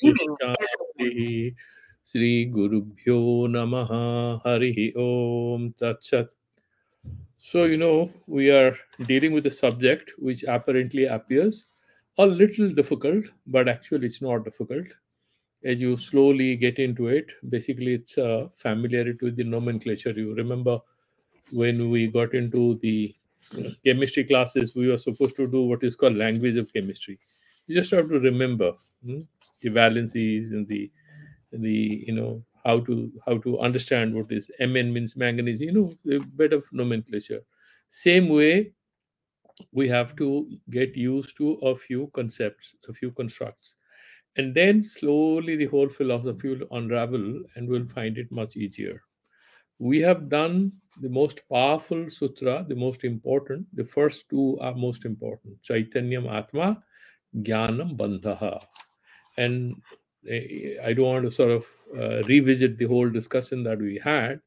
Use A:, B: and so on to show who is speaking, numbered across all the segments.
A: Shanti. Sri Gurubhyo Namaha Harihi Om Tat Sat. So, we are dealing with a subject which apparently appears a little difficult, but actually it's not difficult. As you slowly get into it, basically it's familiarity with the nomenclature. You remember when we got into the chemistry classes, we were supposed to do what is called language of chemistry. You just have to remember the valencies and the how to understand what is Mn means manganese, a bit of nomenclature. Same way, we have to get used to a few concepts, a few constructs, and then slowly the whole philosophy will unravel and we'll find it much easier. We have done the most powerful sutra, the most important. The first two are most important: Chaitanyam Atma, Jnanam Bandhaha. And I don't want to sort of revisit the whole discussion that we had,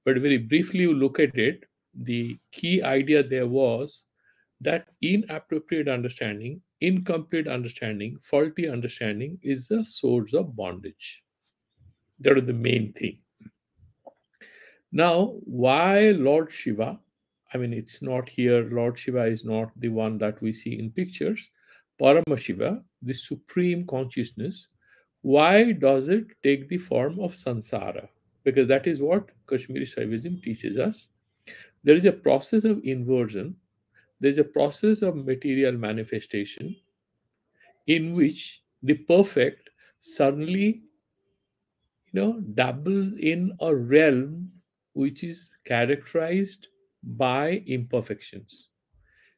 A: but very briefly, you look at it. The key idea there was that inappropriate understanding, incomplete understanding, faulty understanding is the source of bondage. That is the main thing. Now, why Lord Shiva? I mean, it's not here. Lord Shiva is not the one that we see in pictures. Paramashiva, the supreme consciousness, why does it take the form of samsara? Because that is what Kashmiri Saivism teaches us. There is a process of inversion, there is a process of material manifestation in which the perfect suddenly dabbles in a realm which is characterized by imperfections,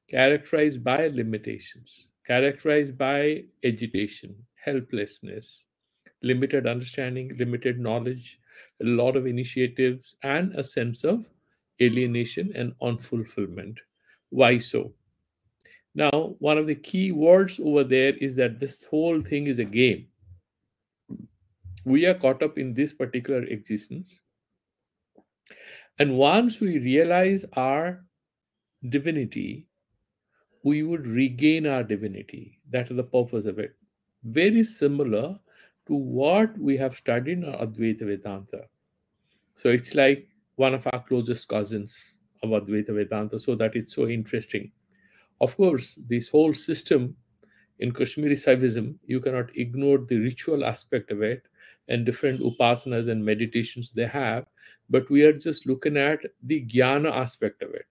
A: characterized by limitations, characterized by agitation, helplessness, limited understanding, limited knowledge, a lot of initiatives, and a sense of alienation and unfulfillment. Why so? Now, one of the key words over there is that this whole thing is a game. We are caught up in this particular existence. And once we realize our divinity, we would regain our divinity. That is the purpose of it. Very similar to what we have studied in our Advaita Vedanta. So it's like one of our closest cousins of Advaita Vedanta, so that it's so interesting. Of course, this whole system in Kashmiri Saivism, you cannot ignore the ritual aspect of it and different upasanas and meditations they have, but we are just looking at the jnana aspect of it.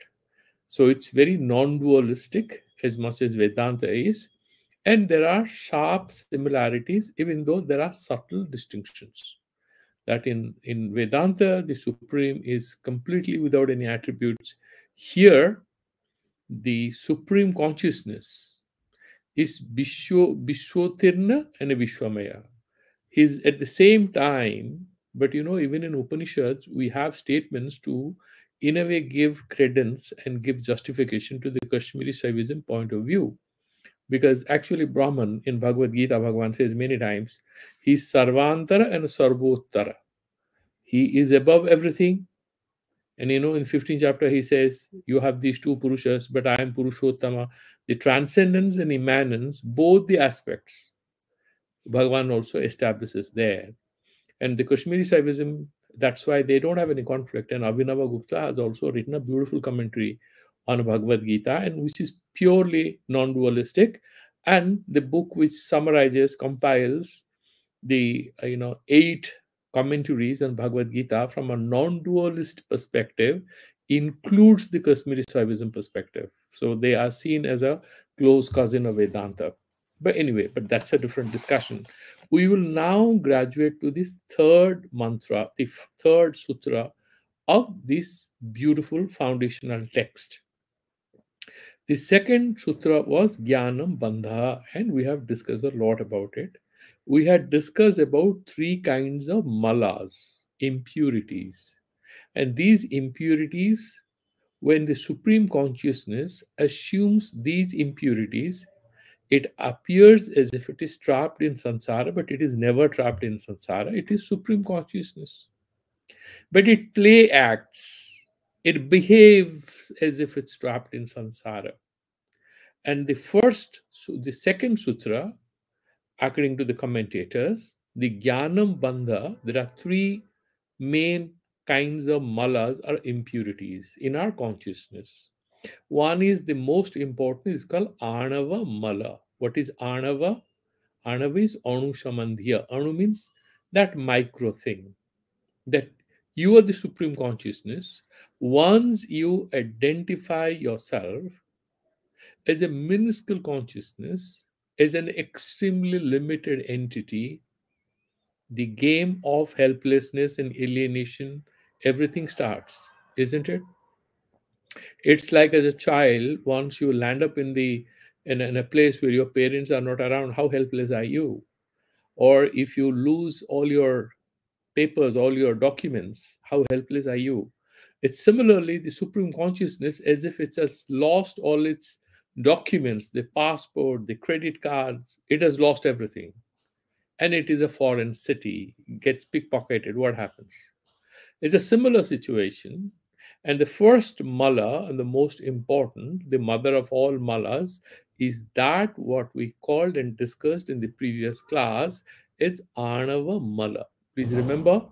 A: So it's very non-dualistic as much as Vedanta is, and there are sharp similarities, even though there are subtle distinctions. That in Vedanta, the Supreme is completely without any attributes. Here, the Supreme Consciousness is Vishwotirna and a Vishwamaya. He's at the same time, but even in Upanishads, we have statements to, in a way, give credence and give justification to the Kashmiri Saivism point of view. Because actually, Brahman in Bhagavad Gita, Bhagavan says many times, he's Sarvantara and Sarvottara. He is above everything. And in 15th chapter, he says, you have these two Purushas, but I am Purushottama. The transcendence and immanence, both the aspects, Bhagavan also establishes there. And the Kashmiri Saivism, that's why they don't have any conflict. And Abhinava Gupta has also written a beautiful commentary on Bhagavad Gita, and which is purely non-dualistic. And the book which summarizes, compiles the 8 commentaries on Bhagavad Gita from a non-dualist perspective includes the Kashmiri Saivism perspective. So they are seen as a close cousin of Vedanta. But anyway, that's a different discussion. We will now graduate to this third mantra, the third sutra of this beautiful foundational text. The second sutra was Jnanam Bandha, and we have discussed a lot about it. We had discussed about 3 kinds of malas, impurities. And these impurities, when the Supreme Consciousness assumes these impurities, it appears as if it is trapped in samsara, but it is never trapped in samsara. It is Supreme Consciousness. But it play acts, it behaves as if it's trapped in samsara. And the second sutra According to the commentators, the Jnanam Bandha, there are three main kinds of malas or impurities in our consciousness. One is the most important, is called Anava Mala. What is Anava? Anava is Anu Shamandhya. Anu means that micro thing, that you are the supreme consciousness. Once you identify yourself as a minuscule consciousness, as an extremely limited entity, the game of helplessness and alienation, everything starts, isn't it? It's like as a child, once you land up in a place where your parents are not around, how helpless are you? Or if you lose all your papers, all your documents, how helpless are you? It's similarly the supreme consciousness, as if it has lost all its documents, the passport, the credit cards, it has lost everything. And it is a foreign city, gets pickpocketed. What happens? It's a similar situation. And the first mala, and the most important, the mother of all malas, is that what we called and discussed in the previous class is Anava Mala. Please remember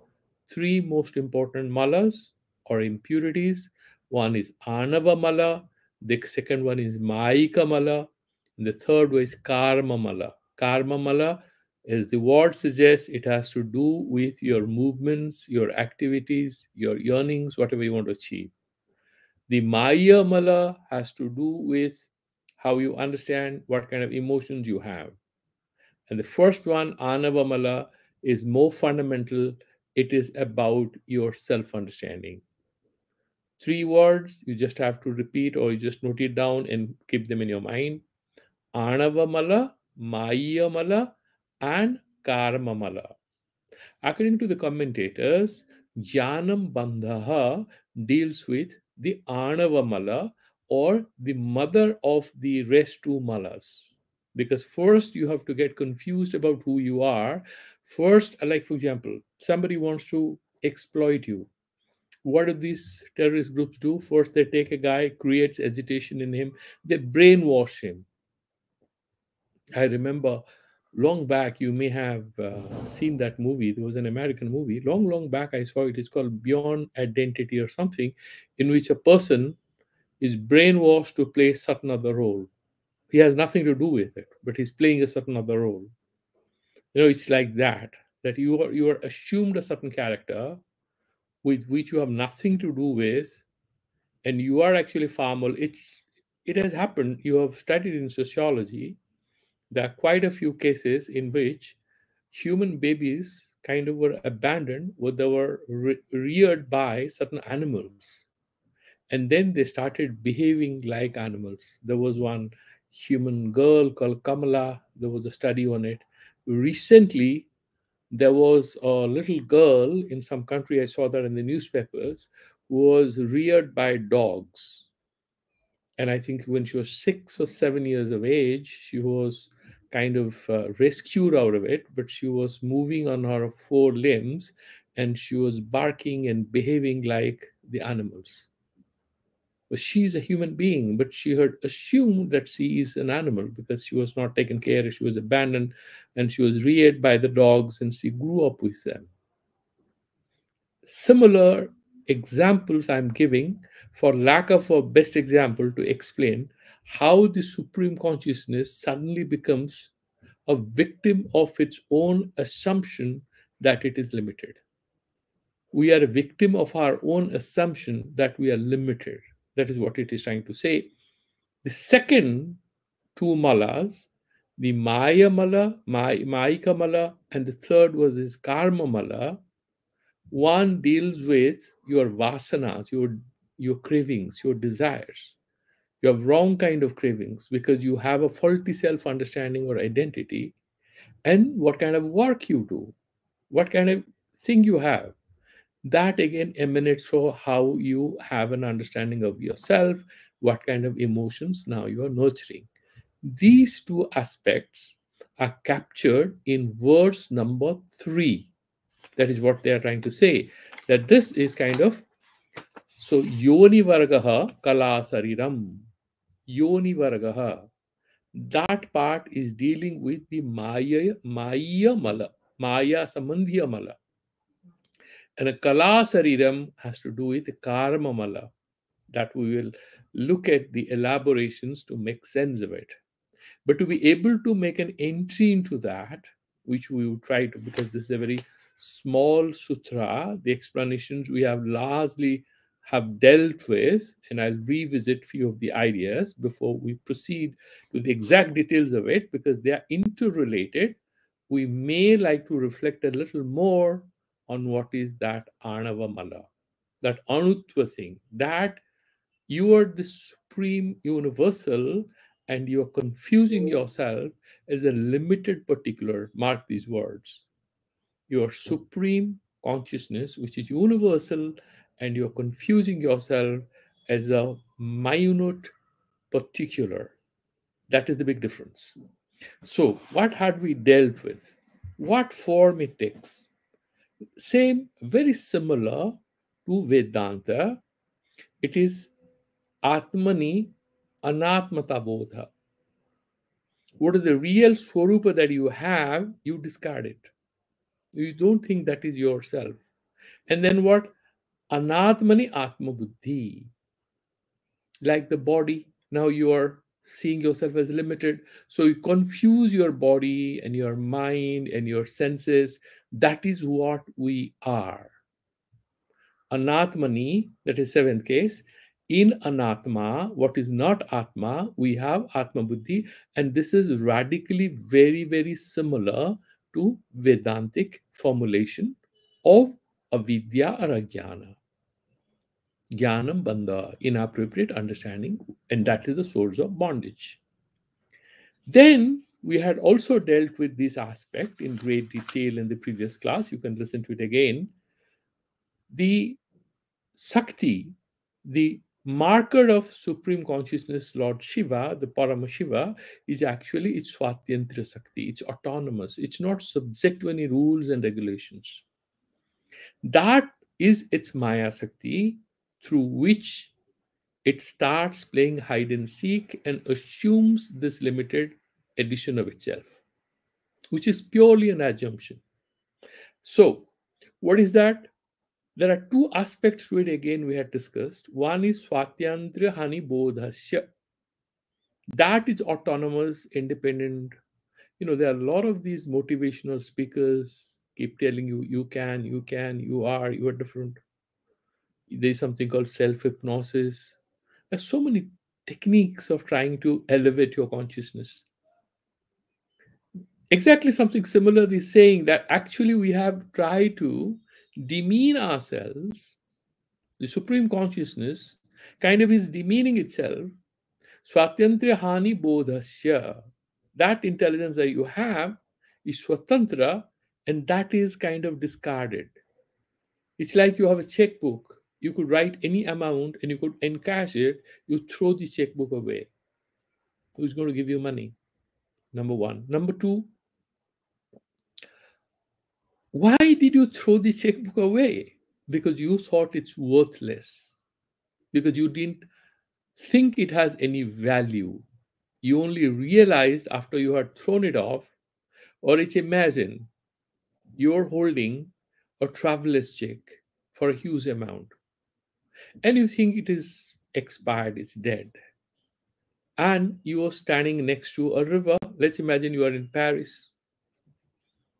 A: three most important malas or impurities. One is Anava Mala, the second one is Maika Mala, and the third one is Karma Mala. Karma Mala, as the word suggests, it has to do with your movements, your activities, your yearnings, whatever you want to achieve. The Maya Mala has to do with how you understand what kind of emotions you have. And the first one, Anava Mala, is more fundamental. It is about your self understanding. Three words you just have to repeat, or you just note it down and keep them in your mind: Anava Mala, Maya Mala, and Karma Mala. According to the commentators, Jnanam Bandhaha deals with the Anava Mala, or the mother of the rest two malas. Because first you have to get confused about who you are. First, like for example, somebody wants to exploit you. What do these terrorist groups do? First, they take a guy, creates agitation in him, they brainwash him. I remember long back, you may have seen that movie. There was an American movie. Long, long back, I saw it. It's called Beyond Identity or something, in which a person is brainwashed to play certain other role. He has nothing to do with it, but he's playing a certain other role. It's like that you are assumed a certain character with which you have nothing to do with, and you are actually far more. It has happened. You have studied in sociology. There are quite a few cases in which human babies kind of were abandoned, or they were reared by certain animals, and then they started behaving like animals. There was one human girl called Kamala. There was a study on it. Recently, there was a little girl in some country, I saw that in the newspapers, who was reared by dogs. And I think when she was 6 or 7 years of age, she was kind of rescued out of it, but she was moving on her four limbs, and she was barking and behaving like the animals. But she's a human being, but she had assumed that she is an animal because she was not taken care of, she was abandoned, and she was reared by the dogs, and she grew up with them. Similar examples I'm giving for lack of a best example to explain how the supreme consciousness suddenly becomes a victim of its own assumption that it is limited. We are a victim of our own assumption that we are limited. That is what it is trying to say. The second two malas, the Maya Mala, Maika Mala, and the third was this Karma Mala. One deals with your vasanas, your cravings, your desires. You have wrong kind of cravings because you have a faulty self-understanding or identity, and what kind of work you do, what kind of thing you have. That again emanates from how you have an understanding of yourself, what kind of emotions now you are nurturing. These two aspects are captured in verse number 3. That is what they are trying to say. That this is kind of, so yoni vargaha kala sariram. Yoni vargaha. That part is dealing with the Maya Mala, Maya Sambandhiya Mala. And a Kala Sariram has to do with the Karma Mala, that we will look at the elaborations to make sense of it. But to be able to make an entry into that, which we will try to, because this is a very small sutra, the explanations we have largely have dealt with, and I'll revisit few of the ideas before we proceed to the exact details of it, because they are interrelated. We may like to reflect a little more on what is that Anava Mala, that Anutva thing, that you are the supreme universal and you are confusing yourself as a limited particular. Mark these words. You are supreme consciousness, which is universal, and you're confusing yourself as a minute particular. That is the big difference. So, what had we dealt with? What form it takes? Same, very similar to Vedanta. It is Atmani Anatmata Bodha. What is the real Swarupa that you have, you discard it. You don't think that is yourself. And then what? Anatmani Atma Buddhi. Like the body, now you are seeing yourself as limited. So you confuse your body and your mind and your senses. That is what we are. Anatmani, that is seventh case. In Anatma, what is not Atma, we have Atma Buddhi, and this is radically very, very similar to Vedantic formulation of avidya or ajnana. Jnanam bandha, inappropriate understanding, and that is the source of bondage. Then we had also dealt with this aspect in great detail in the previous class. You can listen to it again. The Sakti, the marker of supreme consciousness, Lord Shiva, the Parama Shiva, is actually its Swatyantra Sakti. It's autonomous. It's not subject to any rules and regulations. That is its Maya Sakti, through which it starts playing hide and seek and assumes this limited edition of itself, which is purely an assumption. So, what is that? There are two aspects to it again we had discussed. One is Swatyantra Hani Bodhasya. That is autonomous, independent. There are a lot of these motivational speakers keep telling you, you are different. There's something called self-hypnosis. There's so many techniques of trying to elevate your consciousness. Exactly something similar is saying that actually we have tried to demean ourselves. The supreme consciousness kind of is demeaning itself. Swatantra Hani Bodhasya. That intelligence that you have is Swatantra, and that is kind of discarded. It's like you have a checkbook. You could write any amount and you could encash it. You throw the checkbook away. Who's going to give you money? Number one. Number two, why did you throw the checkbook away? Because you thought it's worthless. Because you didn't think it has any value. You only realized after you had thrown it off. Or it's imagine you're holding a traveler's check for a huge amount and you think it is expired, it's dead. And you are standing next to a river. Let's imagine you are in Paris.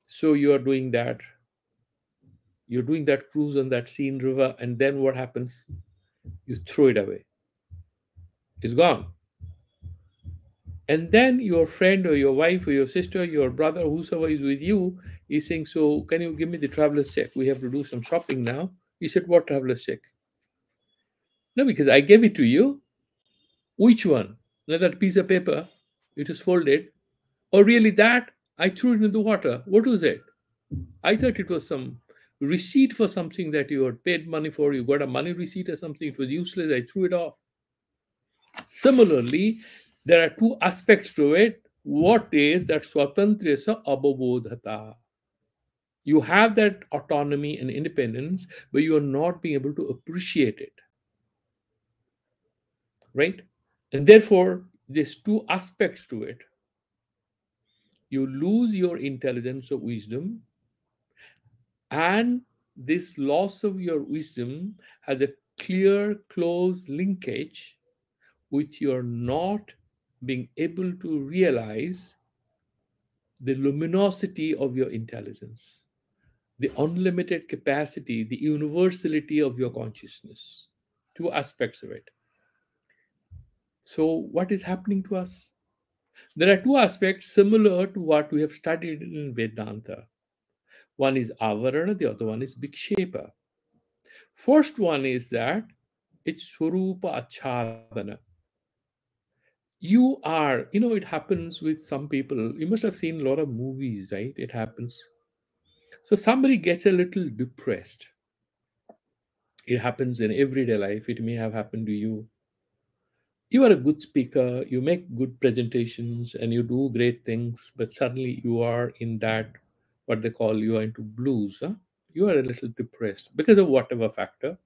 A: So you're doing that cruise on that Seine river, and then what happens? You throw it away. It's gone. And then your friend or your wife or your sister, your brother, whosoever is with you, is saying, so can you give me the traveler's check? We have to do some shopping now. You said, what traveler's check? No, because I gave it to you. Which one? Not that piece of paper. It is folded. Or really that? I threw it in the water. What was it? I thought it was some receipt for something that you had paid money for. You got a money receipt or something. It was useless. I threw it off. Similarly, there are two aspects to it. What is that swatantresa abodhata? You have that autonomy and independence, but you are not being able to appreciate it. Right? And therefore, There's two aspects to it. You lose your intelligence or wisdom, and this loss of your wisdom has a clear, close linkage with your not being able to realize the luminosity of your intelligence, the unlimited capacity, the universality of your consciousness. Two aspects of it. So, what is happening to us? There are two aspects similar to what we have studied in Vedanta. One is avarana, the other one is vikshepa. First one is that it's swarupa achadana. You are, it happens with some people. You must have seen a lot of movies, right? It happens. So somebody gets a little depressed. It happens in everyday life. It may have happened to you. You are a good speaker, you make good presentations, and you do great things, but suddenly you are in that, what they call, you are into blues. Huh? You are a little depressed because of whatever factor.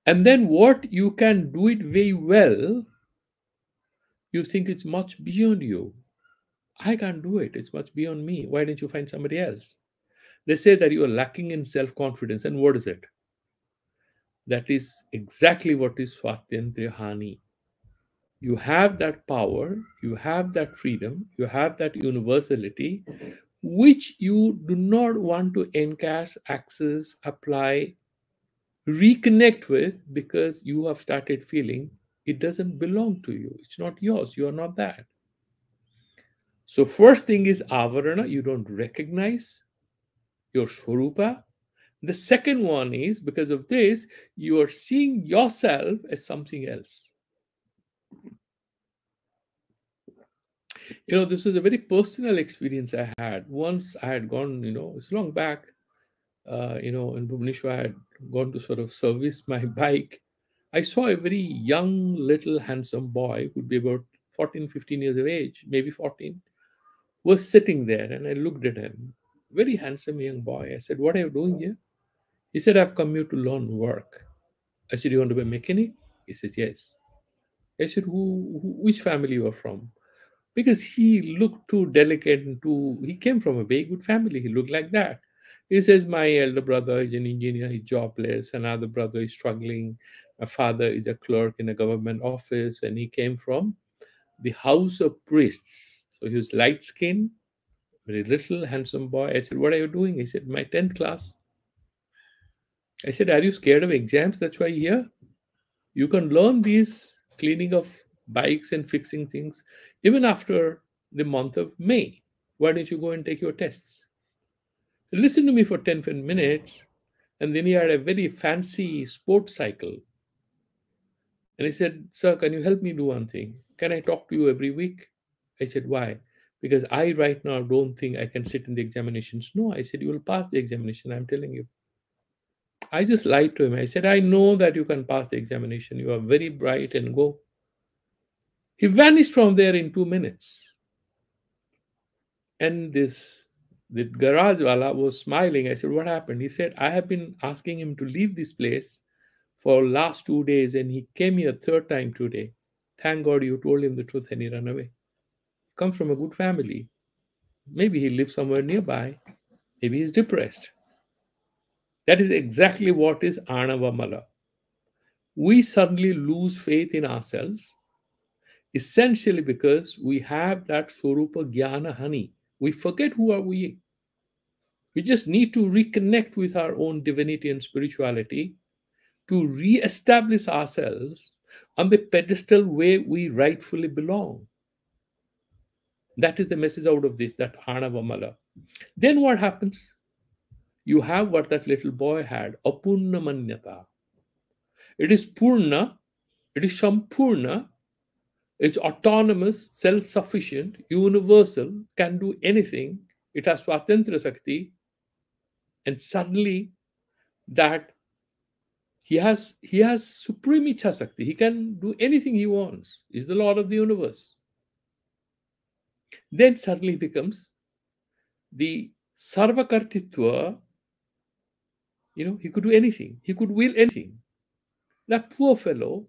A: And then what you can do it very well, you think it's much beyond you. I can't do it. It's much beyond me. Why don't you find somebody else? They say that you are lacking in self confidence. And what is it? That is exactly what is Swatantriya Hani. You have that power, you have that freedom, you have that universality, which you do not want to encash, access, apply, reconnect with, because you have started feeling it doesn't belong to you. It's not yours. You are not that. So, first thing is avarana, you don't recognize your swarupa. The second one is because of this, you are seeing yourself as something else. This was a very personal experience I had. Once I had gone, it's long back, in Bhubaneswar, I had gone to sort of service my bike. I saw a very young, little, handsome boy, who'd be about 14, 15 years of age, maybe 14, was sitting there, and I looked at him. Very handsome young boy. I said, "What are you doing here?" He said, "I've come here to learn work." I said, "You want to be a mechanic?" He says, "Yes." I said, which family you are from?" Because he looked too delicate and he came from a very good family. He looked like that. He says, "My elder brother is an engineer, he's jobless. Another brother is struggling. My father is a clerk in a government office, and he came from the house of priests." So he was light skinned, very little, handsome boy. I said, "What are you doing?" He said, "My 10th class." I said, "Are you scared of exams? That's why you're here. You can learn these cleaning of bikes and fixing things even after the month of May. Why don't you go and take your tests?" He listened to me for 10 minutes, and then he had a very fancy sports cycle. And he said, "Sir, can you help me do one thing? Can I talk to you every week?" I said, "Why?" "Because I right now don't think I can sit in the examinations." "No," I said, "you will pass the examination, I'm telling you." I just lied to him. I said, "I know that you can pass the examination. You are very bright, and go." He vanished from there in 2 minutes. And the garage wala was smiling. I said, "What happened?" He said, "I have been asking him to leave this place for last 2 days, and he came here third time today. Thank God you told him the truth and he ran away. He comes from a good family. Maybe he lives somewhere nearby. Maybe he's depressed." That is exactly what is Anavamala. We suddenly lose faith in ourselves, essentially because we have that Swarupa Jnana Hani. We forget who are we. We just need to reconnect with our own divinity and spirituality to re-establish ourselves on the pedestal where we rightfully belong. That is the message out of this, that Anavamala. Then what happens? You have what that little boy had, apurna manyata. It is purna, it is sampurna, it's autonomous, self-sufficient, universal, can do anything. It has swatantra sakti, and suddenly that he has supreme ichha sakti. He can do anything he wants. He's the Lord of the universe. Then suddenly becomes the sarvakartitva. He could do anything. He could will anything. That poor fellow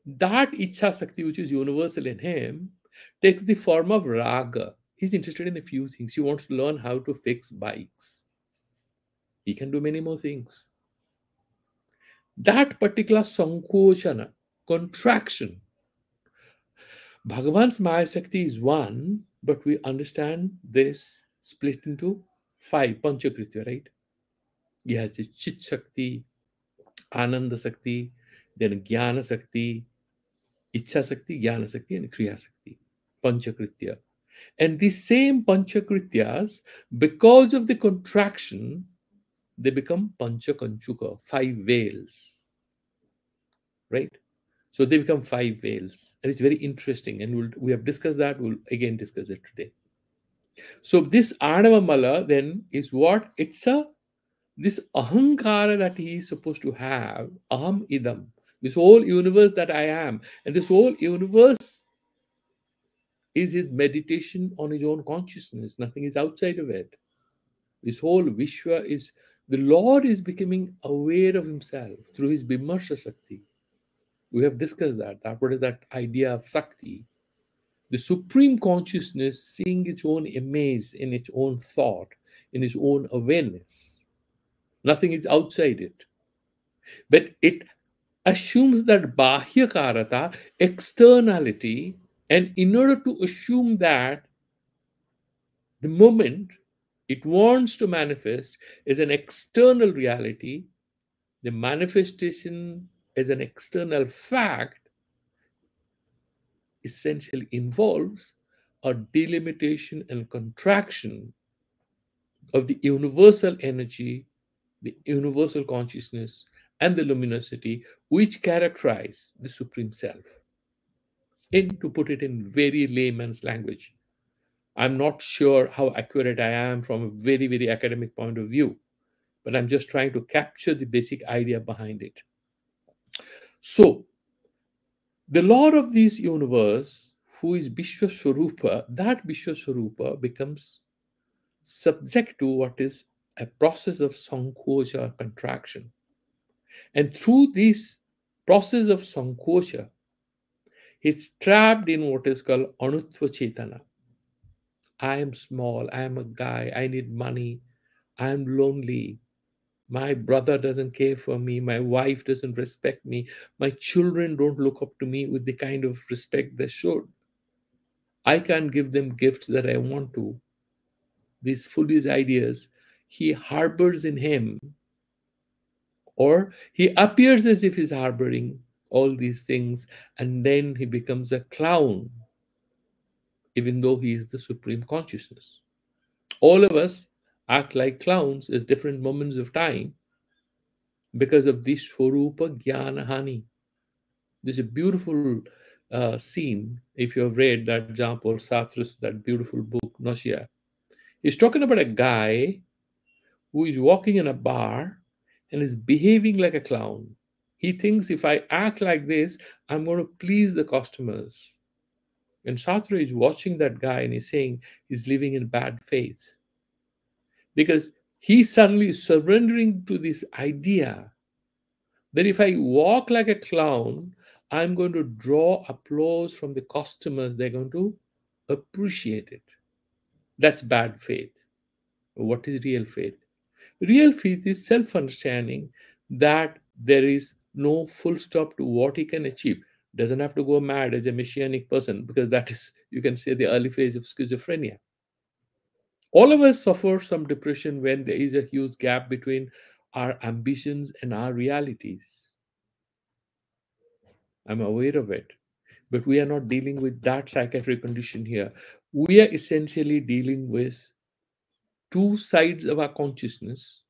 A: That Ichha Sakti, which is universal in him, takes the form of Raga. He's interested in a few things. He wants to learn how to fix bikes. He can do many more things. That particular Sankochana, contraction, Bhagavan's Maya Shakti is one, but we understand this split into five, Panchakritya, right? He has the Chit Shakti, Ananda Shakti, then Jnana Shakti, Ichha Shakti, Jnana Shakti, and Kriya Shakti, Panchakritya. And these same Panchakrityas, because of the contraction, they become Panchakanchuka, five veils, right? So they become five veils. And it's very interesting. And we have discussed that. We'll again discuss it today. So this Anava Mala then is what? It's a this ahankara that he is supposed to have, aham idam, this whole universe that I am. And this whole universe is his meditation on his own consciousness. Nothing is outside of it. This whole Vishwa is, the Lord is becoming aware of himself through his Bimarsha Shakti. We have discussed that. What is that idea of Shakti? The supreme consciousness seeing its own image in its own thought, in its own awareness. Nothing is outside it. But it assumes that Bahya Karata, externality, and in order to assume that, the moment it wants to manifest is an external reality, the manifestation as an external fact essentially involves a delimitation and contraction of the universal energy, the universal consciousness, and the luminosity which characterize the Supreme Self. And to put it in very layman's language, I'm not sure how accurate I am from a very, very academic point of view, but I'm just trying to capture the basic idea behind it. So, the Lord of this universe, who is Vishwaswarupa, that Vishwaswarupa becomes subject to what is a process of Sankocha, contraction. And through this process of Sankocha, he's trapped in what is called Anutva Chetana. I am small, I am a guy, I need money, I am lonely, my brother doesn't care for me, my wife doesn't respect me, my children don't look up to me with the kind of respect they should. I can't give them gifts that I want to. These foolish ideas he harbors in him, or he appears as if he's harboring all these things, and then he becomes a clown, even though he is the supreme consciousness. All of us act like clowns at different moments of time because of this Swarupa Jnana Hani. There's a beautiful scene, if you have read that Jean-Paul Sartre's, that beautiful book, Nausea. He's talking about a guy who is walking in a bar and is behaving like a clown. He thinks if I act like this, I'm going to please the customers. And Sartre is watching that guy and he's saying he's living in bad faith. Because he's suddenly surrendering to this idea that if I walk like a clown, I'm going to draw applause from the customers. They're going to appreciate it. That's bad faith. What is real faith? Real faith is self-understanding that there is no full stop to what he can achieve. Doesn't have to go mad as a messianic person, because that is, you can say, the early phase of schizophrenia. All of us suffer some depression when there is a huge gap between our ambitions and our realities. I'm aware of it. But we are not dealing with that psychiatric condition here. We are essentially dealing with two sides of our consciousness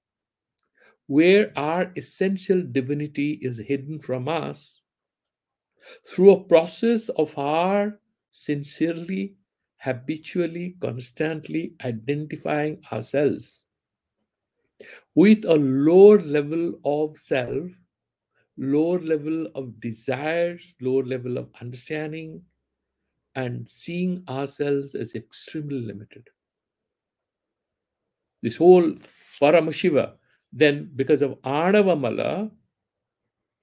A: where our essential divinity is hidden from us through a process of our sincerely, habitually, constantly identifying ourselves with a lower level of self, lower level of desires, lower level of understanding, and seeing ourselves as extremely limited. This whole Paramashiva, then because of Anavamala,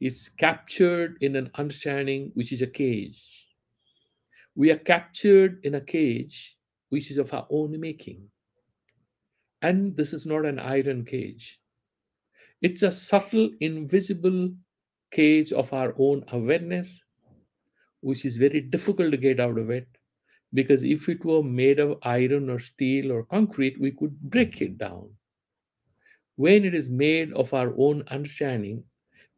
A: is captured in an understanding which is a cage. We are captured in a cage which is of our own making. And this is not an iron cage, it's a subtle, invisible cage of our own awareness, which is very difficult to get out of it. Because if it were made of iron or steel or concrete, we could break it down. When it is made of our own understanding,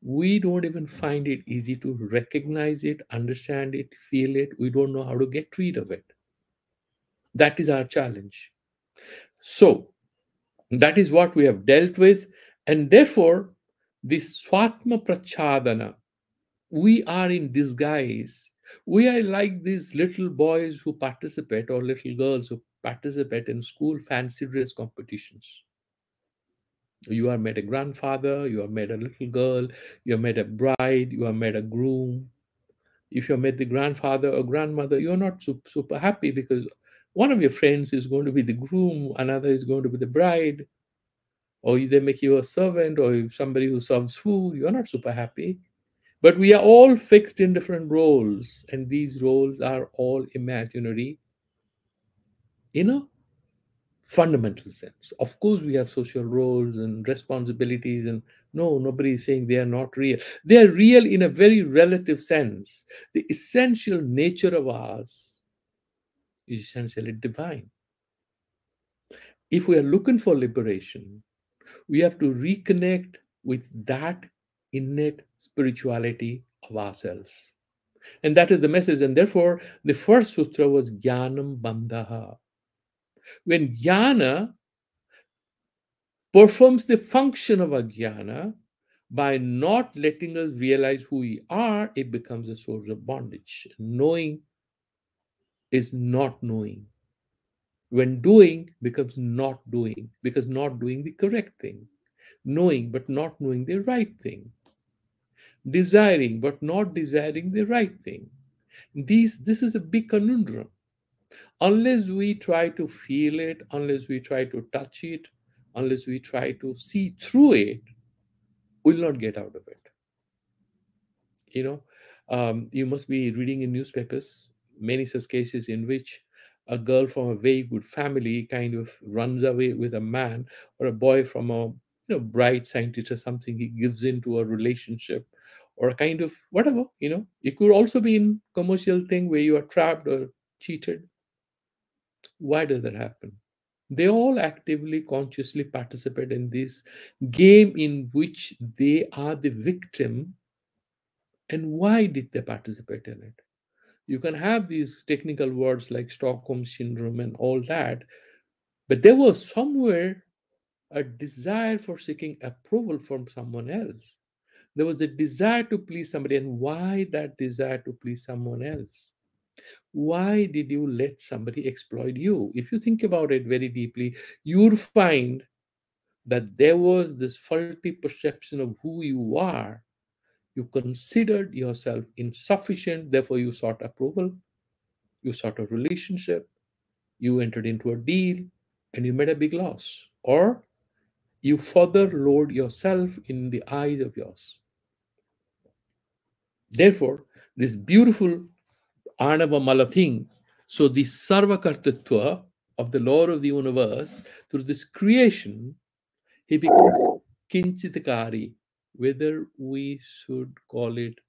A: we don't even find it easy to recognize it, understand it, feel it. We don't know how to get rid of it. That is our challenge. So, that is what we have dealt with. And therefore, this Swatma Prachadana, we are in disguise. We are like these little boys who participate or little girls who participate in school fancy dress competitions. You are made a grandfather, you are made a little girl, you are made a bride, you are made a groom. If you're made the grandfather or grandmother, you're not super happy because one of your friends is going to be the groom, another is going to be the bride, or they make you a servant or somebody who serves food. You're not super happy. But we are all fixed in different roles, and these roles are all imaginary in a fundamental sense. Of course, we have social roles and responsibilities, and no, nobody is saying they are not real. They are real in a very relative sense. The essential nature of ours is essentially divine. If we are looking for liberation, we have to reconnect with that innate spirituality of ourselves. And that is the message. And therefore, the first sutra was Jnanam Bandhaha. When jnana performs the function of ajnana by not letting us realize who we are, it becomes a source of bondage. Knowing is not knowing. When doing becomes not doing, because not doing the correct thing. Knowing but not knowing the right thing. Desiring but not desiring the right thing. This is a big conundrum. Unless we try to feel it, unless we try to touch it, unless we try to see through it, we'll not get out of it. You know, you must be reading in newspapers many such cases in which a girl from a very good family kind of runs away with a man, or a boy from a bright scientist or something, he gives into a relationship or a kind of whatever. It could also be in commercial thing where you are trapped or cheated. Why does that happen? They all actively, consciously participate in this game in which they are the victim. And why did they participate in it? You can have these technical words like Stockholm syndrome and all that, but there was somewhere a desire for seeking approval from someone else. There was a desire to please somebody. And why that desire to please someone else? Why did you let somebody exploit you? If you think about it very deeply, you'll find that there was this faulty perception of who you are. You considered yourself insufficient, therefore, you sought approval, you sought a relationship, you entered into a deal, and you made a big loss. Or you further lowered yourself in the eyes of yours. Therefore, this beautiful Anava thing, so the Sarvakartatva of the Lord of the universe, through this creation, he becomes Kinchitakari. Whether we should call it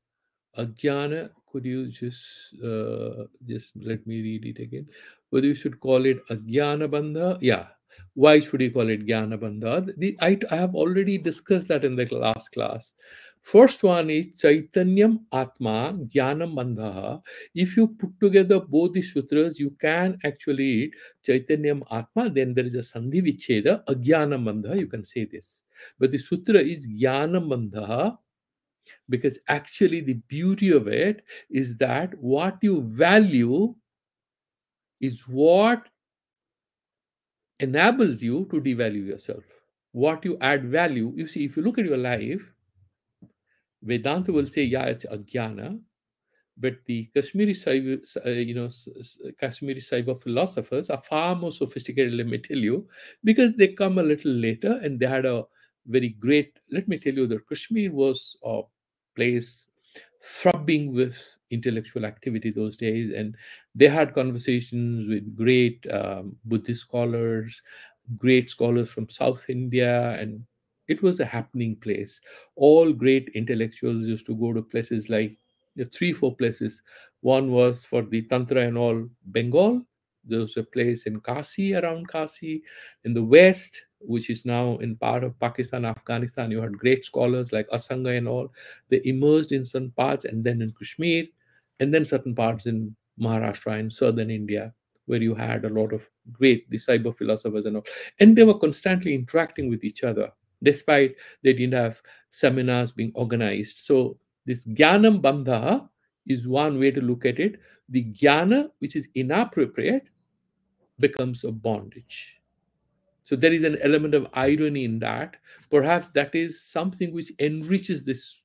A: Ajnana, could you just let me read it again? Whether you should call it Ajnana Bandha? Yeah. Why should you call it Jnana Bandha? I have already discussed that in the last class. First one is Chaitanyam Atma Jnanam Bandha. If you put together both the sutras, you can actually read Chaitanyam Atma, then there is a Sandhi Vicheda, Ajnana Bandha, you can say this. But the sutra is Jnana Bandha, because actually the beauty of it is that what you value is what enables you to devalue yourself. What you add value, you see, if you look at your life, Vedanta will say, yeah, it's ajnana, but the Kashmiri Saiva, Kashmiri Saiva philosophers are far more sophisticated, let me tell you, because they come a little later and they had a very great, let me tell you, that Kashmir was place throbbing with intellectual activity those days, and they had conversations with great Buddhist scholars, great scholars from South India, and it was a happening place. All great intellectuals used to go to places like the three, four places. One was for the Tantra and all, Bengal. There was a place in Kasi, around Kasi, in the west, which is now in part of Pakistan, Afghanistan. You had great scholars like Asanga and all. They emerged in certain parts, and then in Kashmir, and then certain parts in Maharashtra and southern India, where you had a lot of great the cyber philosophers and all. And they were constantly interacting with each other, despite they didn't have seminars being organized. So this Jnanam Bandha is one way to look at it. The Jnana, which is inappropriate, becomes a bondage. So there is an element of irony in that. Perhaps that is something which enriches this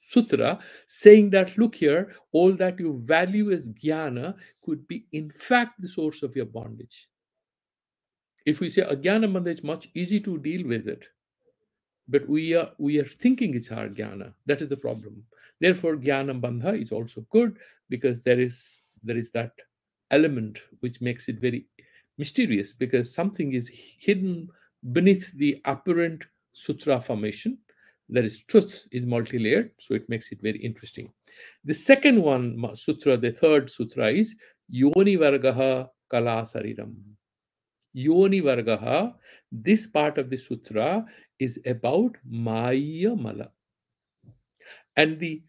A: sutra, saying that, look here, all that you value as jnana could be, in fact, the source of your bondage. If we say ajnana bandha, it's much easy to deal with it, but we are thinking it's our jnana. That is the problem. Therefore, jnana bandha is also good, because there is that element which makes it very mysterious, because something is hidden beneath the apparent sutra formation. There is truth is multi-layered, so it makes it very interesting. The second one sutra, the third sutra, is yoni vargaha kala sariram. Yoni Vargaha, this part of the sutra is about Maya Mala. And the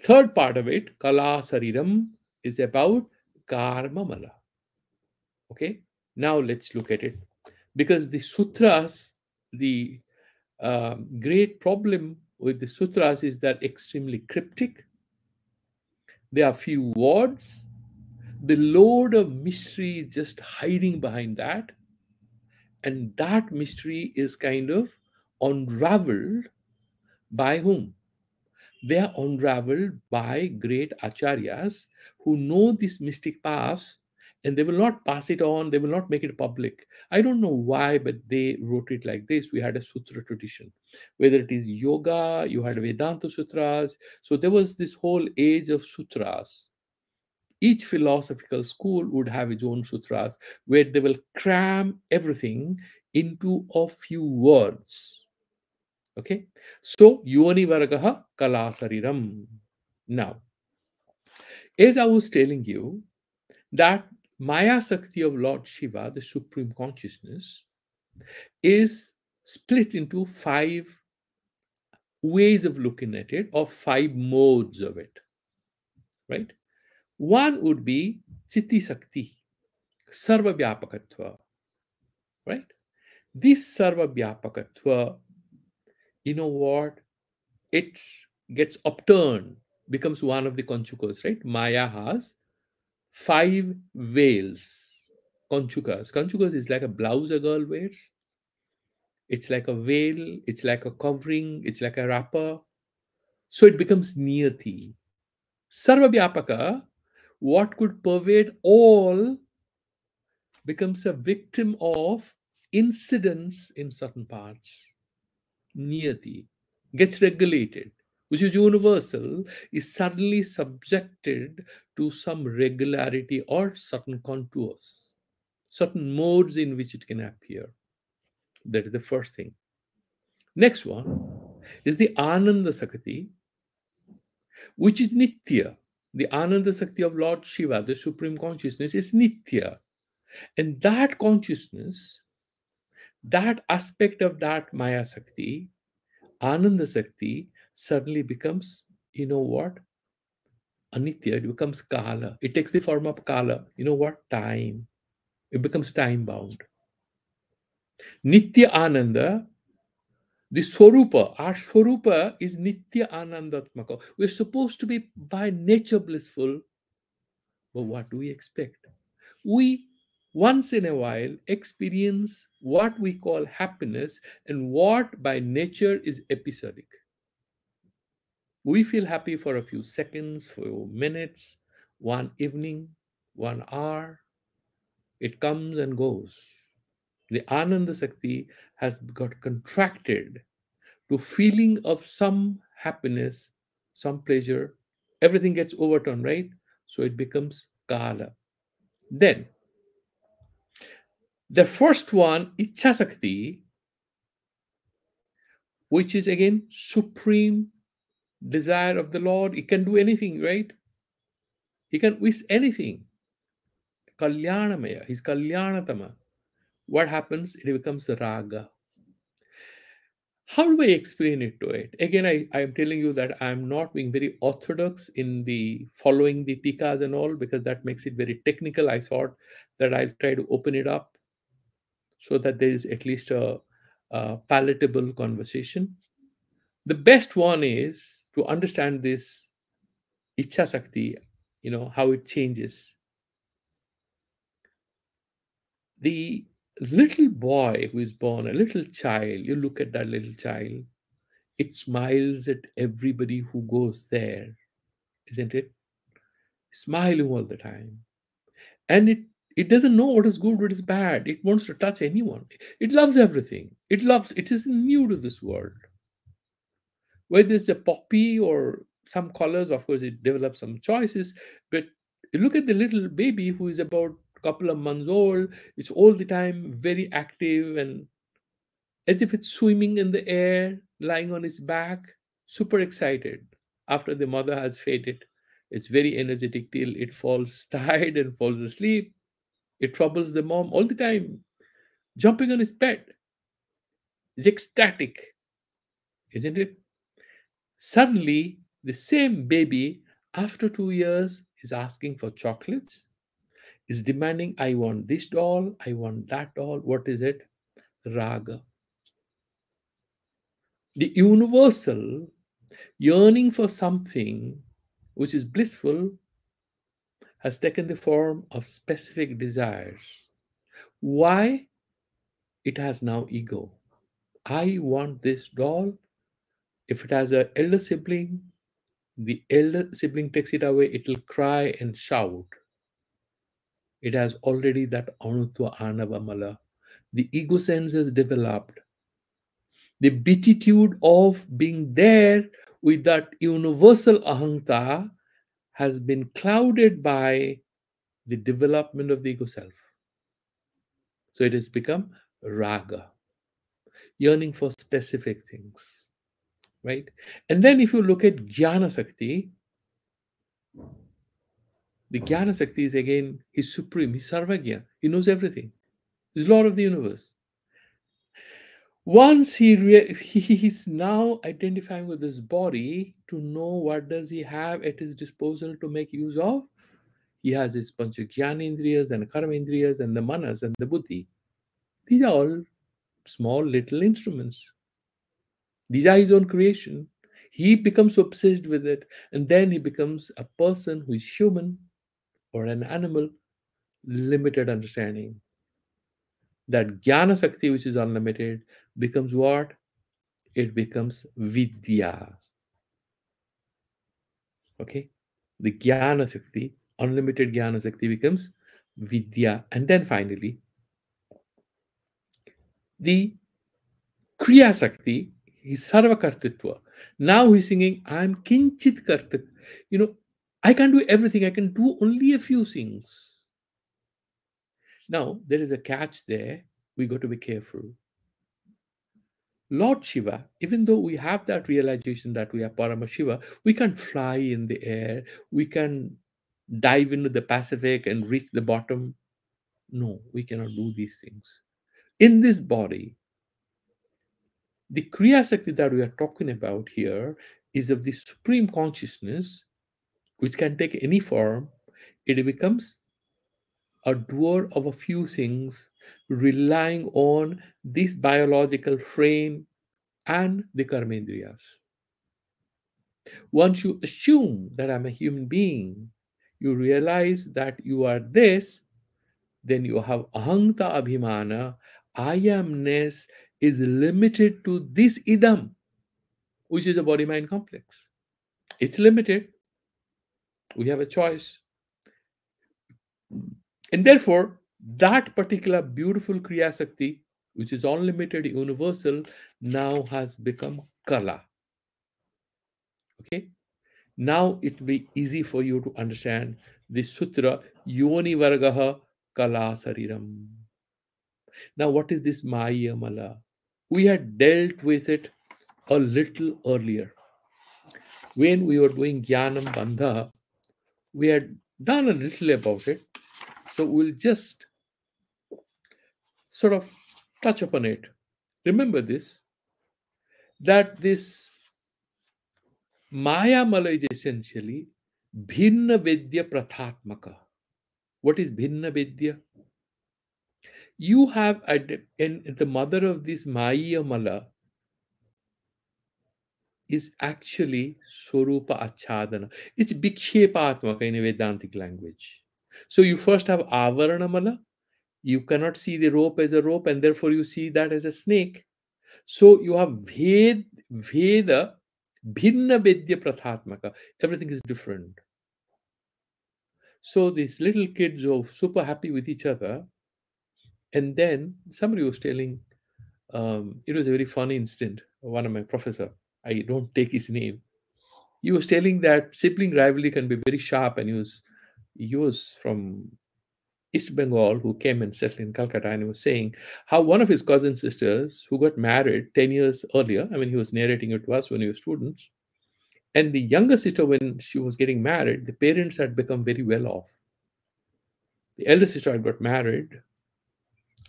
A: third part of it, Kala Sariram, is about Karma Mala. Okay, now let's look at it. Because the sutras, the great problem with the sutras is that extremely cryptic. There are few words. The load of mystery is just hiding behind that. And that mystery is kind of unraveled by whom? They are unraveled by great acharyas who know this mystic path, and they will not pass it on, they will not make it public. I don't know why, but they wrote it like this. We had a sutra tradition. Whether it is yoga, you had Vedanta sutras. So there was this whole age of sutras. Each philosophical school would have its own sutras where they will cram everything into a few words. Okay, so Yoni Vargaha Kalasariram. Now, as I was telling you, that Maya Sakti of Lord Shiva, the Supreme Consciousness, is split into five ways of looking at it, or five modes of it, right? One would be Chitti Sakti, Sarva Vyapakatva, right? This Sarva Vyapakatva, you know what? It gets upturned, becomes one of the conchukas, right? Maya has five veils. Conchukas. Conchukas is like a blouse a girl wears. It's like a veil, it's like a covering, it's like a wrapper. So it becomes niyati. Sarvavyapaka, what could pervade all, becomes a victim of incidents in certain parts. Niyati gets regulated, which is universal, is suddenly subjected to some regularity or certain contours, certain modes in which it can appear. That is the first thing. Next one is the Ananda Sakati, which is Nitya. The Ananda Sakti of Lord Shiva, the Supreme Consciousness, is Nitya. And that consciousness, that aspect of that Maya Sakti, Ananda Sakti, suddenly becomes, you know what? Anitya, it becomes Kala. It takes the form of Kala. You know what? Time. It becomes time bound. Nitya Ananda, the Swarupa, our Swarupa is Nitya Anandatmaka. We're supposed to be by nature blissful, but what do we expect? We once in a while experience what we call happiness, and what by nature is episodic. We feel happy for a few seconds, for minutes, one evening, 1 hour. It comes and goes. The Ananda Sakti has got contracted to feeling of some happiness some pleasure, everything gets overturned, right? So it becomes Kala. Then the first one, Ichhasakti, which is again supreme desire of the Lord. He can do anything, right? He can wish anything. Kalyanamaya, he's Kalyanatama. What happens? It becomes Raga. How do I explain it to it? Again, I am telling you that I'm not being very orthodox in the following the tikas and all, because that makes it very technical. I thought that I'll try to open it up so that there is at least a palatable conversation. The best one is to understand this Ichha Sakti, how it changes. The little boy who is born, a little child, you look at that little child, it smiles at everybody who goes there, isn't it? Smiling all the time. And it doesn't know what is good, what is bad. It wants to touch anyone. It loves everything. It is new to this world. Whether it's a poppy or some colors, of course, it develops some choices. But you look at the little baby who is about a couple of months old, it's all the time very active and as if it's swimming in the air, lying on its back, super excited. After the mother has fed it, it's very energetic till it falls tired and falls asleep. It troubles the mom all the time, jumping on his bed. It's ecstatic, isn't it? Suddenly, the same baby, after 2 years, is asking for chocolates, is demanding, I want this doll, I want that doll. What is it? Raga. The universal yearning for something which is blissful has taken the form of specific desires. Why? It has now ego. I want this doll. If it has an elder sibling, the elder sibling takes it away, it will cry and shout. It has already that Anutva Anavamala. The ego sense is developed. The beatitude of being there with that universal ahanta has been clouded by the development of the ego self. So it has become raga, yearning for specific things, right? And then if you look at Jnana Sakti, the Jnana Sakti is again, he's supreme, he's Sarvagya, he knows everything. He's Lord of the universe. Once he's now identifying with his body to know what does he have at his disposal to make use of. He has his Panchajnanendriyas and Karmendriyas and the Manas and the Buddhi. These are all small little instruments. These are his own creation. He becomes obsessed with it, and then he becomes a person who is human or an animal, limited understanding. That Jnana Sakti, which is unlimited, becomes what? It becomes Vidya. Okay? The Jnana Sakti, unlimited Jnana Sakti becomes Vidya. And then finally, the Kriya Sakti is Sarva Kartitva. Now he's singing, I'm Kinchit Kartik. I can't do everything, I can do only a few things. Now, there is a catch there. We got to be careful. Lord Shiva, even though we have that realization that we are Paramashiva, we can't fly in the air, we can dive into the Pacific and reach the bottom. No, we cannot do these things. In this body, the Kriya Sakti that we are talking about here is of the supreme consciousness, which can take any form. It becomes a doer of a few things, relying on this biological frame and the karmendriyas. Once you assume that I'm a human being, you realize that you are this, then you have ahanta abhimana. I amness is limited to this idam, which is a body mind complex. It's limited. We have a choice. And therefore, that particular beautiful Kriya Sakti, which is unlimited, universal, now has become Kala. Okay? Now it will be easy for you to understand this sutra, Yoni Vargaha Kala Sariram. Now, what is this Maya Mala? We had dealt with it a little earlier. When we were doing Jnanam Bandha, we had done a little about it. So we'll just sort of touch upon it. Remember this, that this Maya Mala is essentially Bhinna Vidya Prathatmaka. What is Bhinna Vidya? You have, and the mother of this Maya Mala is actually Swarupa Achadana. It's Bikshepatmaka in a Vedantic language. So you first have Avarana Mala. You cannot see the rope as a rope, and therefore you see that as a snake. So you have Veda, Bhinna Vedya Prathatmaka. Everything is different. So these little kids are super happy with each other. And then somebody was telling, it was a very funny incident. One of my professor, I don't take his name. He was telling that sibling rivalry can be very sharp, and he was from East Bengal who came and settled in Calcutta, and he was saying how one of his cousin sisters who got married 10 years earlier, I mean, he was narrating it to us when we were students, and the younger sister, when she was getting married, the parents had become very well off. The elder sister had got married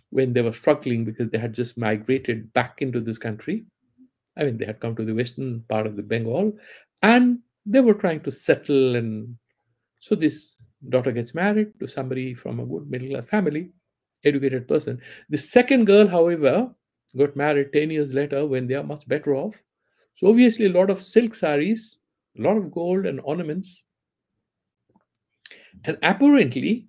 A: when they were struggling because they had just migrated back into this country. I mean, they had come to the western part of the Bengal, and they were trying to settle. And so this daughter gets married to somebody from a good middle class family, educated person. The second girl, however, got married 10 years later when they are much better off. So obviously, a lot of silk saris, a lot of gold and ornaments. And apparently,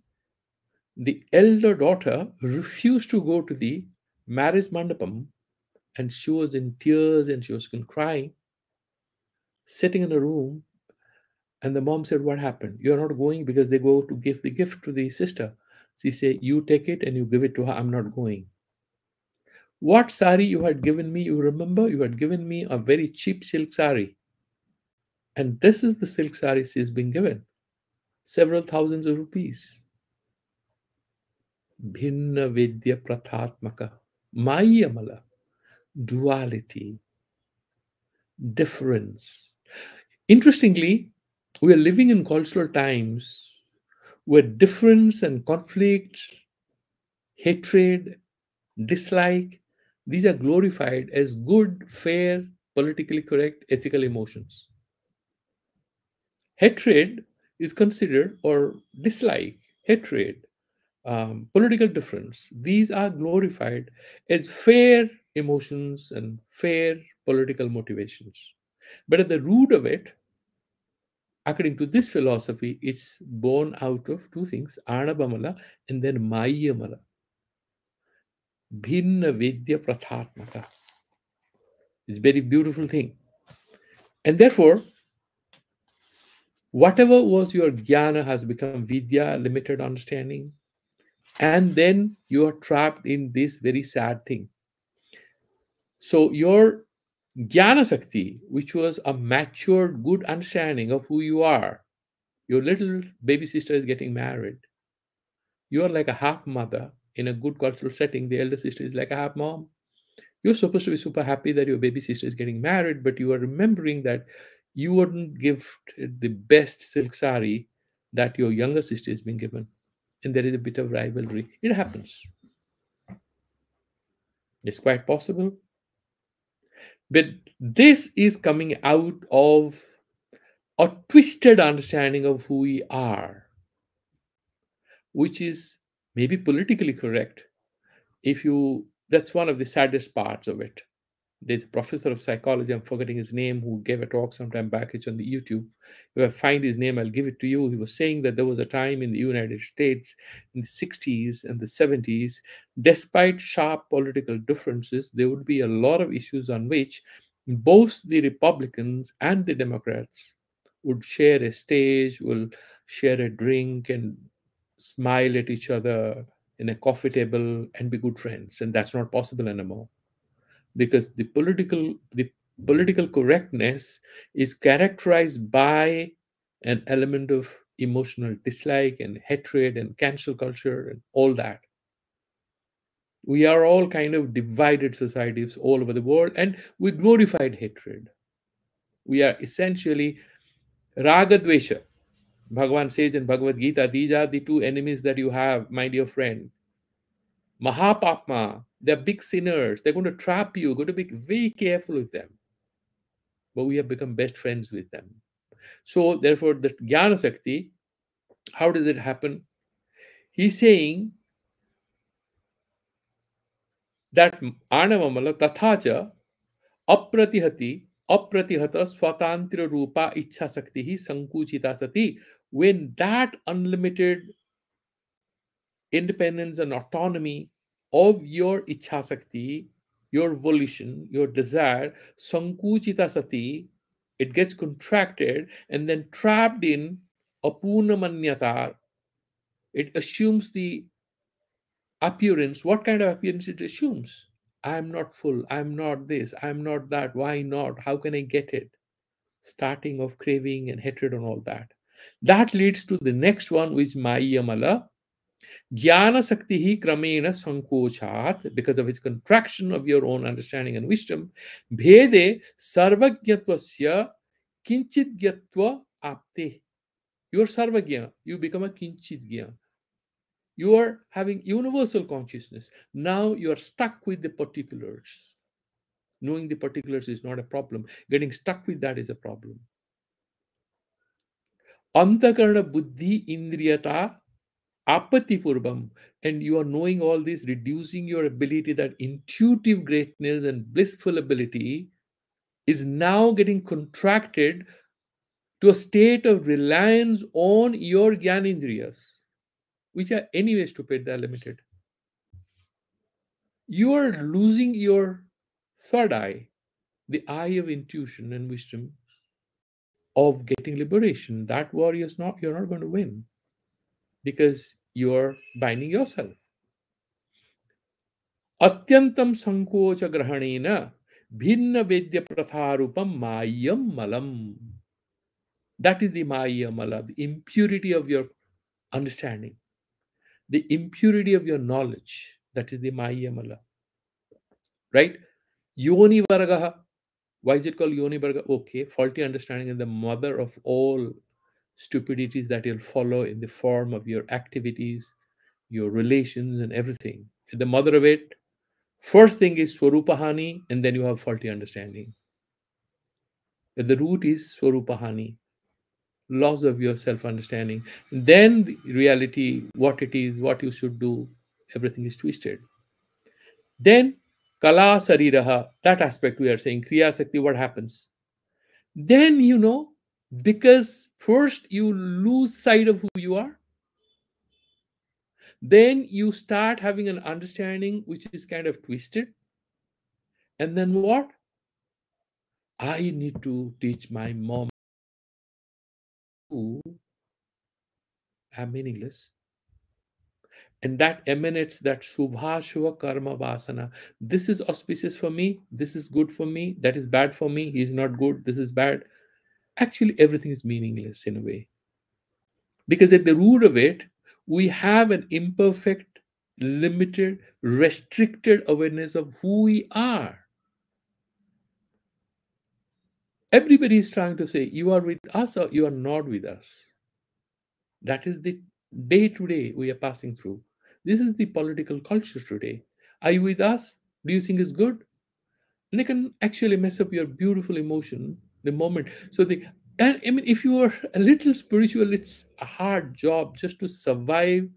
A: the elder daughter refused to go to the marriage mandapam, and she was in tears and she was crying, sitting in a room. And the mom said, "What happened? You're not going?" Because they go to give the gift to the sister. She said, "You take it and you give it to her. I'm not going." What sari you had given me? You remember you had given me a very cheap silk sari. And this is the silk sari she's been given. Several thousands of rupees. Bhinna Vidya Prathatmaka. Mayamala. Duality. Difference. Interestingly, we are living in cultural times where difference and conflict, hatred, dislike, these are glorified as good, fair, politically correct, ethical emotions. Hatred is considered, or dislike, hatred, political difference, these are glorified as fair emotions and fair political motivations. But at the root of it, according to this philosophy, it's born out of two things, Anabamala and then Mayamala. Bhinna Vidya Prathatmaka. It's a very beautiful thing. And therefore, whatever was your jnana has become vidya, limited understanding, and then you are trapped in this very sad thing. So your jnana sakti, which was a matured, good understanding of who you are, your little baby sister is getting married. You are like a half mother in a good cultural setting. The elder sister is like a half mom. You're supposed to be super happy that your baby sister is getting married, but you are remembering that you wouldn't give the best silk sari that your younger sister has been given. And there is a bit of rivalry. It happens. It's quite possible. But this is coming out of a twisted understanding of who we are, which is maybe politically correct. If you, that's one of the saddest parts of it. There's a professor of psychology, I'm forgetting his name, who gave a talk sometime back. It's on the YouTube. If I find his name, I'll give it to you. He was saying that there was a time in the United States in the 60s and the 70s, despite sharp political differences, there would be a lot of issues on which both the Republicans and the Democrats would share a stage, will share a drink and smile at each other in a coffee table and be good friends. And that's not possible anymore, because the Political correctness is characterized by an element of emotional dislike and hatred and cancel culture and all that. We are all kind of divided societies all over the world, and we glorified hatred. We are essentially ragadvesha. Bhagavan says in Bhagavad Gita, these are the two enemies that you have, my dear friend. Mahapapma, they're big sinners. They're going to trap you. Going to be very careful with them. But we have become best friends with them. So, therefore, the Jnana Sakti, how does it happen? He's saying that Anavamala Tathacha Apratihati Apratihata Swatantra Rupa Ichha Sakti Sankuchita Sati. When that unlimited independence and autonomy of your ichhasakti, your volition, your desire, sankuchita sati, it gets contracted and then trapped in apurnamanyata. It assumes the appearance. What kind of appearance it assumes? I'm not full. I'm not this. I'm not that. Why not? How can I get it? Starting of craving and hatred and all that. That leads to the next one, which is Mayamala. Jnana Sakti Kramena Sankochat, because of its contraction of your own understanding and wisdom, Bhede Sarvajnatvasya Kinchit Apte. You are Sarvagya, you become a Kinchitgya. You are having universal consciousness. Now you are stuck with the particulars. Knowing the particulars is not a problem. Getting stuck with that is a problem. Antakarana Buddhi Indriyata apati purvam, and you are knowing all this, reducing your ability, that intuitive greatness and blissful ability is now getting contracted to a state of reliance on your gyanindriyas, which are anyway stupid, they're limited. You are losing your third eye, the eye of intuition and wisdom of getting liberation. That war is not, you're not going to win because you're binding yourself. Atyantam sankocha grahanena bhinna vedya pratharupam mayam malam. That is the maya mala, the impurity of your understanding, the impurity of your knowledge. That is the maya mala. Right? Yoni varagaha. Why is it called yoni varga? Okay, faulty understanding is the mother of all stupidities that you'll follow in the form of your activities, your relations, and everything. The mother of it, first thing is Swarupahani, and then you have faulty understanding. The root is Swarupahani, loss of your self understanding. Then the reality, what it is, what you should do, everything is twisted. Then Kala Sariraha, that aspect we are saying, Kriya Sakti, what happens? Then because first you lose sight of who you are, then you start having an understanding which is kind of twisted. And then what? I need to teach my mom who are meaningless. And that emanates that Shubha Shubha Karma Vasana. This is auspicious for me, this is good for me, that is bad for me, he's not good, this is bad. Actually, everything is meaningless in a way. Because at the root of it, we have an imperfect, limited, restricted awareness of who we are. Everybody is trying to say, you are with us or you are not with us. That is the day to day we are passing through. This is the political culture today. Are you with us? Do you think it's good? And they can actually mess up your beautiful emotion the moment. And I mean, if you are a little spiritual, it's a hard job just to survive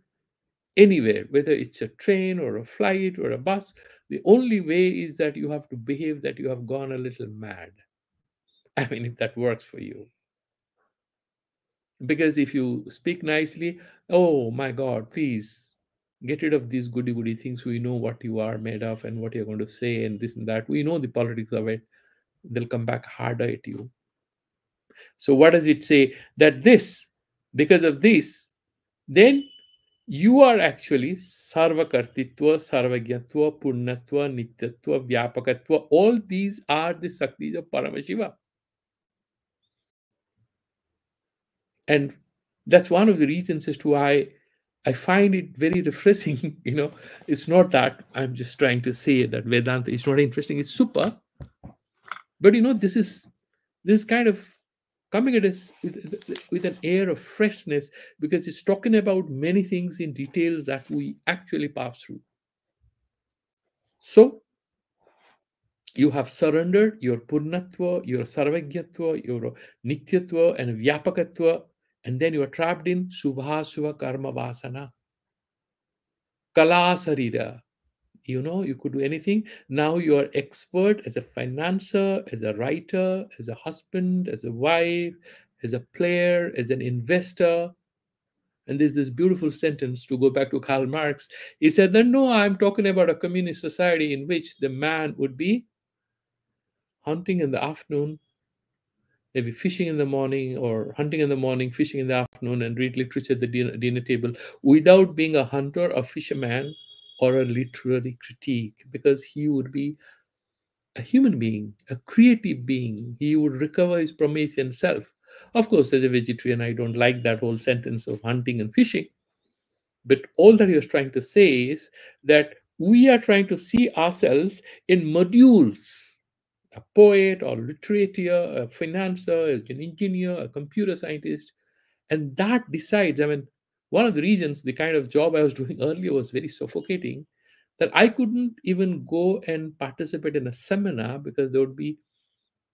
A: anywhere, whether it's a train or a flight or a bus. The only way is that you have to behave that you have gone a little mad. I mean, if that works for you. Because if you speak nicely, oh my God, please get rid of these goody goody things. We know what you are made of and what you're going to say and this and that. We know the politics of it. They'll come back harder at you. So, what does it say? That this, because of this, then You are actually sarvakartitva, sarvagyatva, purnatva, nityatva, vyapakatva. All these are the Shaktis of Paramashiva. And that's one of the reasons as to why I find it very refreshing. It's not that I'm just trying to say that Vedanta is not interesting, it's super. But this kind of coming at us with an air of freshness, because it's talking about many things in details that we actually pass through. So you have surrendered your purnatva, your sarvagyatva, your nityatva, and vyapakatva, and then you are trapped in subhasuva karma vasana, kala sarira. You could do anything. Now you are expert as a financier, as a writer, as a husband, as a wife, as a player, as an investor. And there's this beautiful sentence, to go back to Karl Marx. He said that, no, I'm talking about a communist society in which the man would be hunting in the afternoon, maybe fishing in the morning, or hunting in the morning, fishing in the afternoon, and read literature at the dinner table without being a hunter, a fisherman, or a literary critique, because he would be a human being, a creative being. He would recover his Promethean self. Of course, as a vegetarian, I don't like that whole sentence of hunting and fishing. But all that he was trying to say is that we are trying to see ourselves in modules: a poet or literature, a financier, an engineer, a computer scientist. And that decides, I mean, one of the reasons the kind of job I was doing earlier was very suffocating, that I couldn't even go and participate in a seminar because there would be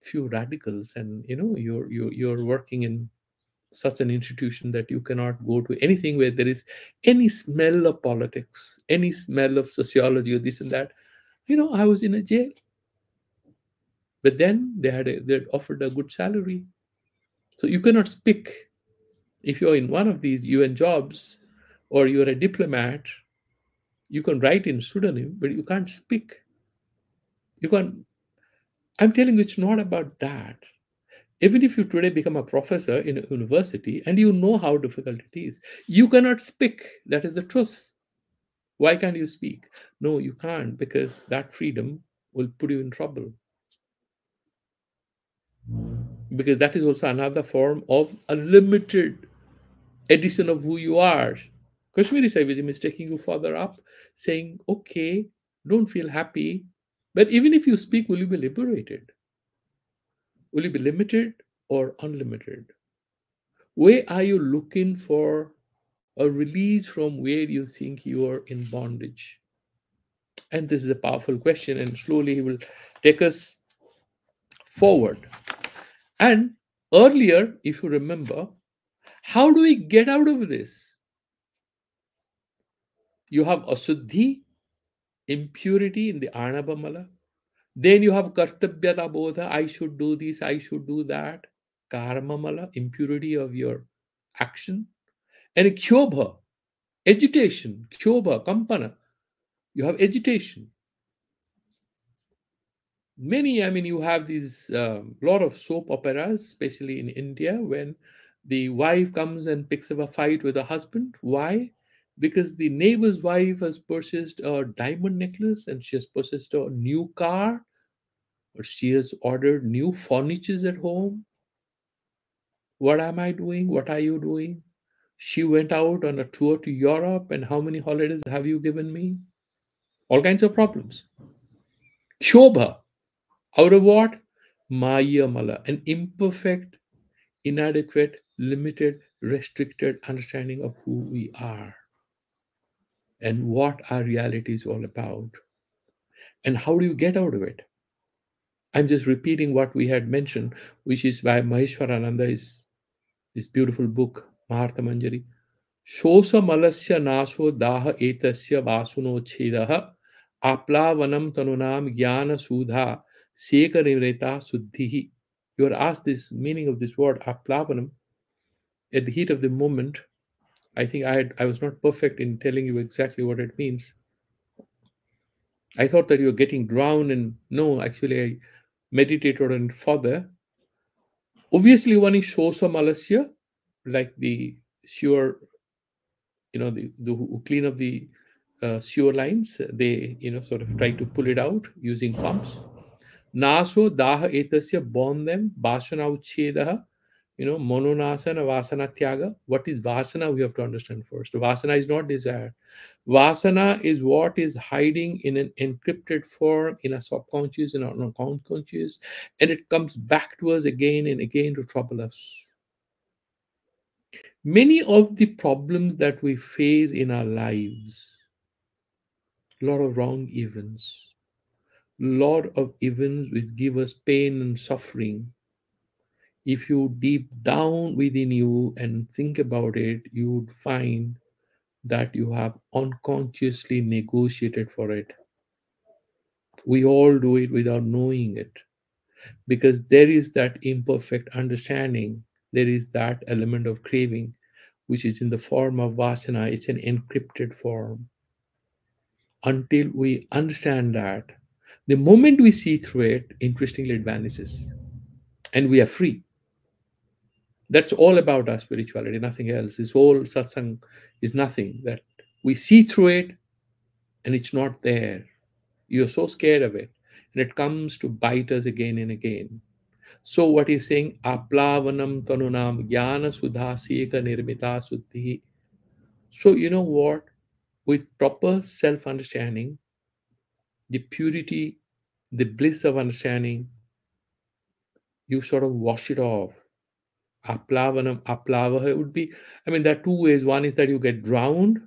A: few radicals, and you're working in such an institution that you cannot go to anything where there is any smell of politics, any smell of sociology or this and that. I was in a jail, but then they had offered a good salary. So you cannot speak if you're in one of these UN jobs, or you're a diplomat. You can write in pseudonym, but you can't speak. You can. I'm telling you, it's not about that. Even if you today become a professor in a university and you know how difficult it is, you cannot speak. That is the truth. Why can't you speak? No, you can't, because that freedom will put you in trouble. Because that is also another form of a limited edition of who you are. Kashmiri Saivism is taking you further up, saying, okay, don't feel happy, but even if you speak, will you be liberated? Will you be limited or unlimited? Where are you looking for a release from where you think you are in bondage? And this is a powerful question, and slowly he will take us forward. And earlier, if you remember, how do we get out of this? You have asuddhi, impurity in the Anabamala. Then you have kartavyata bodha, I should do this, I should do that. Karmamala, impurity of your action. And kyobha, agitation, kyobha, kampana. You have agitation. You have these lot of soap operas, especially in India, when the wife comes and picks up a fight with her husband. Why? Because the neighbor's wife has purchased a diamond necklace, and she has purchased a new car, or she has ordered new furnitures at home. What am I doing? What are you doing? She went out on a tour to Europe, and how many holidays have you given me? All kinds of problems. Shobha. Out of what? Maya mala, an imperfect, inadequate, limited, restricted understanding of who we are and what our reality is all about. And how do you get out of it? I'm just repeating what we had mentioned, which is by Maheshwarananda, is this beautiful book, Mahartha Manjari. Shosa malasya naso daha etasya vasuno chedaha aplavanam tanunam jnana sudha sekariveta suddhihi. You are asked this meaning of this word aplavanam at the heat of the moment. I think I was not perfect in telling you exactly what it means. I thought that you were getting drowned, and no, actually I meditated on it further. Obviously, one is shosa malasya, like the sure the who clean up the sewer lines, they sort of try to pull it out using pumps. Naso daha etasya born them vasana uchedaha, mononasana vasana tyaga. What is vasana? We have to understand first. Vasana is not desire. Vasana is what is hiding in an encrypted form in a subconscious and an unconscious, and it comes back to us again and again to trouble us. Many of the problems that we face in our lives, a lot of wrong events, lot of events which give us pain and suffering. If you deep down within you and think about it, you would find that you have unconsciously negotiated for it. We all do it without knowing it, because there is that imperfect understanding, there is that element of craving which is in the form of vasana. It's an encrypted form. Until we understand that, the moment we see through it, interestingly, it vanishes and we are free. That's all about our spirituality, nothing else. This whole satsang is nothing. That we see through it and it's not there. You're so scared of it, and it comes to bite us again and again. So what he's saying, aplavanam tanunam jnana sudhasika nirmita suddhi. So you know what? With proper self-understanding, the purity, the bliss of understanding, you sort of wash it off. Aplavanam, aplavaha would be, I mean, there are two ways. One is that you get drowned.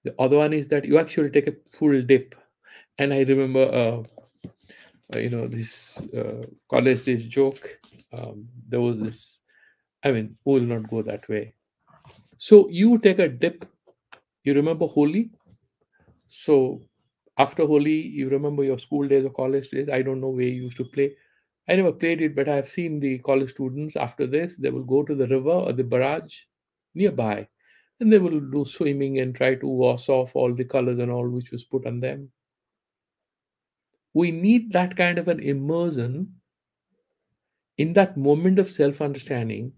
A: The other one is that you actually take a full dip. And I remember, this college days joke. There was this, I mean, who will not go that way? So you take a dip. You remember Holi? So after Holi, you remember your school days or college days. I don't know where you used to play. I never played it, but I have seen the college students after this, they will go to the river or the barrage nearby and they will do swimming and try to wash off all the colors and all which was put on them. We need that kind of an immersion in that moment of self understanding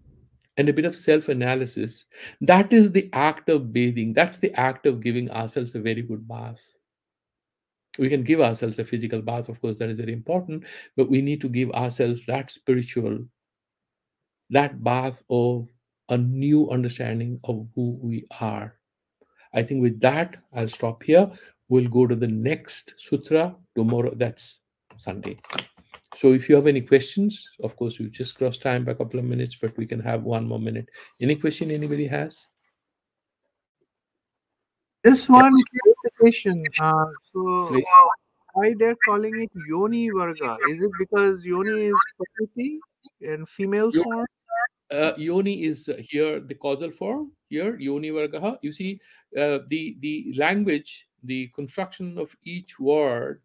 A: and a bit of self analysis. That is the act of bathing. That's the act of giving ourselves a very good bath. We can give ourselves a physical bath, of course, that is very important, but we need to give ourselves that spiritual, that bath of a new understanding of who we are. I think with that, I'll stop here. We'll go to the next sutra tomorrow. That's Sunday. So if you have any questions, of course, you just cross time by a couple of minutes, but we can have one more minute. Any question anybody has?
B: Just
A: Yeah,
B: one clarification. So
A: please.
B: why they're calling it Yoni Varga? Is it because Yoni is Prakriti in female form?
A: Yoni is here the causal form. Here yoni vargaha. You see, the language, the construction of each word.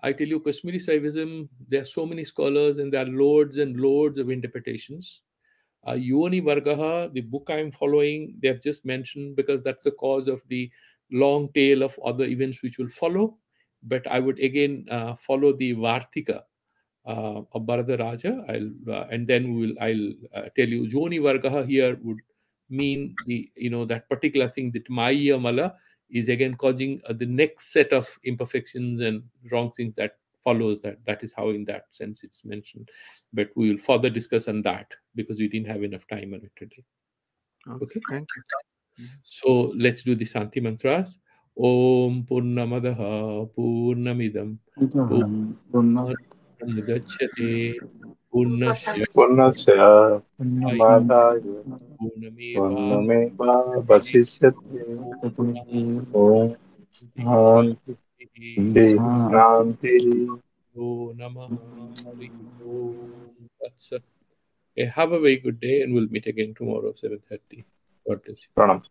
A: I tell you, Kashmiri Saivism. There are so many scholars, and there are loads and loads of interpretations. Yoni Vargaha, the book I'm following, they have just mentioned because that's the cause of the long tail of other events which will follow. But I would again follow the Vartika of Bharata Raja. And then I'll tell you Joni Vargaha here would mean that particular thing, that Maya Mala is again causing the next set of imperfections and wrong things that follows that. That is how in that sense it's mentioned. But we will further discuss on that because we didn't have enough time on it today.
B: Okay,
A: Okay.
B: thank you. Mhm.
A: So let's do the Shanti mantras. Om Purnamadaha Purnamidam Purnamudachyate Purnasya
C: पुनश्च पुण्यमादाय
A: Purnameva
C: पुण्यमेवावशिष्यते
A: Om
C: ॐ शान्ति शान्तिः
A: Yo Namaha Hari Om Tat Sat. Okay, have a very good day and we'll meet again tomorrow 7:30. God bless you.
C: प्रणम्